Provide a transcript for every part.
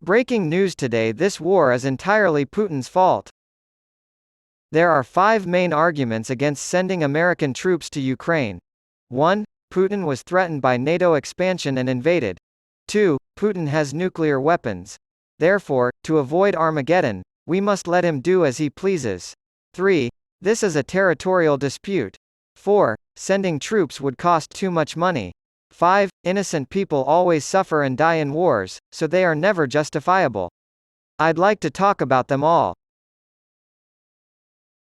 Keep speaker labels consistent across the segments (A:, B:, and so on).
A: Breaking news today: this war is entirely Putin's fault. There are 5 main arguments against sending American troops to Ukraine. 1. Putin was threatened by NATO expansion and invaded. 2. Putin has nuclear weapons. Therefore, to avoid Armageddon, we must let him do as he pleases. 3. This is a territorial dispute. 4. Sending troops would cost too much money. 5. Innocent people always suffer and die in wars, so they are never justifiable. I'd like to talk about them all.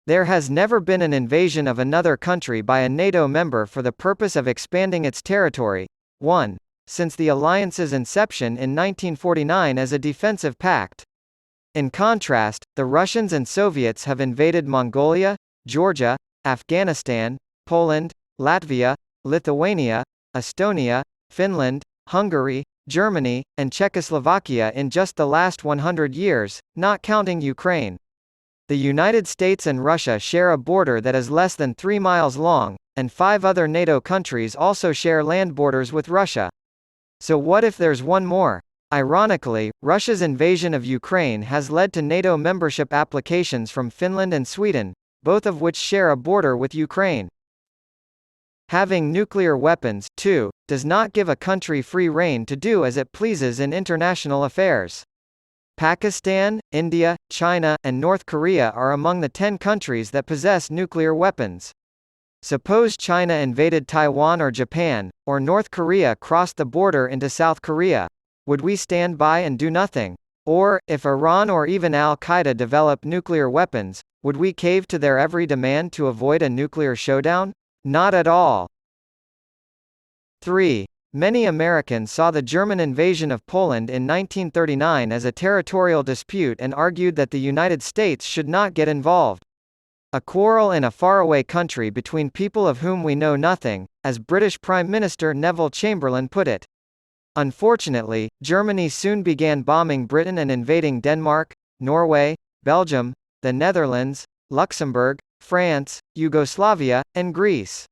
A: There has never been an invasion of another country by a NATO member for the purpose of expanding its territory. 1. Since the alliance's inception in 1949 as a defensive pact. In contrast, the Russians and Soviets have invaded Mongolia, Georgia, Afghanistan, Poland, Latvia, Lithuania, Estonia, Finland, Hungary, Germany, and Czechoslovakia in just the last 100 years, not counting Ukraine. The United States and Russia share a border that is less than 3 miles long, and 5 other NATO countries also share land borders with Russia. So what if there's one more? Ironically, Russia's invasion of Ukraine has led to NATO membership applications from Finland and Sweden, both of which share a border with Ukraine. Having nuclear weapons, too, does not give a country free rein to do as it pleases in international affairs. Pakistan, India, China, and North Korea are among the 10 countries that possess nuclear weapons. Suppose China invaded Taiwan or Japan, or North Korea crossed the border into South Korea. Would we stand by and do nothing? Or, if Iran or even Al-Qaeda develop nuclear weapons, would we cave to their every demand to avoid a nuclear showdown? Not at all. 3. Many Americans saw the German invasion of Poland in 1939 as a territorial dispute and argued that the United States should not get involved. A quarrel in a faraway country between people of whom we know nothing, as British Prime Minister Neville Chamberlain put it. Unfortunately, Germany soon began bombing Britain and invading Denmark, Norway, Belgium, the Netherlands, Luxembourg, France, Yugoslavia, and Greece.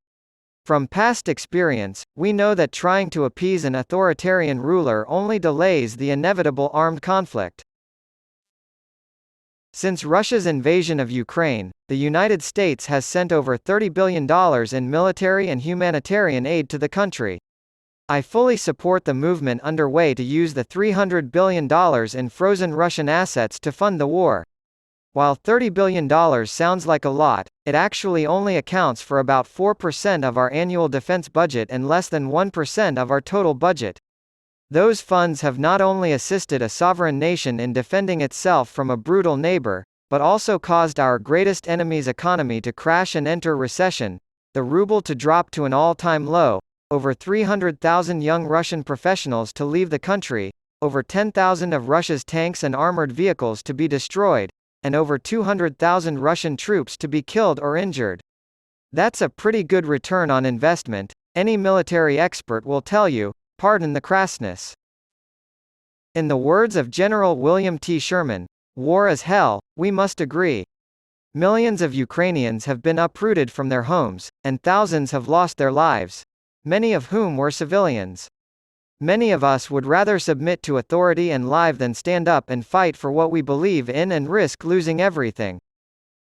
A: From past experience, we know that trying to appease an authoritarian ruler only delays the inevitable armed conflict. Since Russia's invasion of Ukraine, the United States has sent over $30 billion in military and humanitarian aid to the country. I fully support the movement underway to use the $300 billion in frozen Russian assets to fund the war. While $30 billion sounds like a lot, it actually only accounts for about 4% of our annual defense budget and less than 1% of our total budget. Those funds have not only assisted a sovereign nation in defending itself from a brutal neighbor, but also caused our greatest enemy's economy to crash and enter recession, the ruble to drop to an all-time low, over 300,000 young Russian professionals to leave the country, over 10,000 of Russia's tanks and armored vehicles to be destroyed, and over 200,000 Russian troops to be killed or injured. That's a pretty good return on investment, any military expert will tell you, pardon the crassness. In the words of General William T. Sherman, "War is hell, we must agree." Millions of Ukrainians have been uprooted from their homes, and thousands have lost their lives, many of whom were civilians. Many of us would rather submit to authority and lie than stand up and fight for what we believe in and risk losing everything.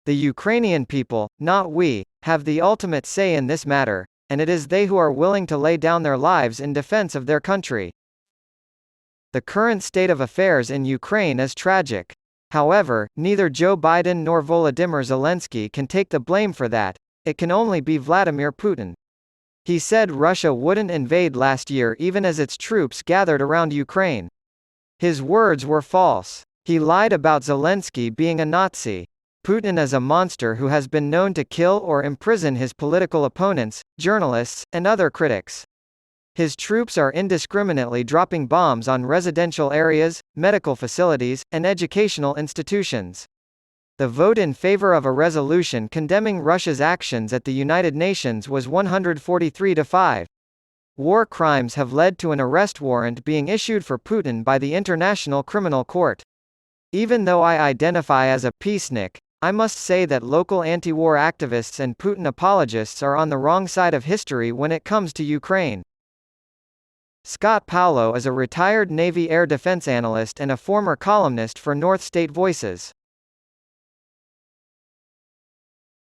A: The Ukrainian people, not we, have the ultimate say in this matter, and it is they who are willing to lay down their lives in defense of their country. The current state of affairs in Ukraine is tragic. However, neither Joe Biden nor Volodymyr Zelensky can take the blame for that. It can only be Vladimir Putin. He said Russia wouldn't invade last year even as its troops gathered around Ukraine. His words were false. He lied about Zelensky being a Nazi. Putin is a monster who has been known to kill or imprison his political opponents, journalists, and other critics. His troops are indiscriminately dropping bombs on residential areas, medical facilities, and educational institutions. The vote in favor of a resolution condemning Russia's actions at the United Nations was 143 to 5. War crimes have led to an arrest warrant being issued for Putin by the International Criminal Court. Even though I identify as a peacenik, I must say that local anti-war activists and Putin apologists are on the wrong side of history when it comes to Ukraine. Scott Paulo is a retired Navy air defense analyst and a former columnist for North State Voices.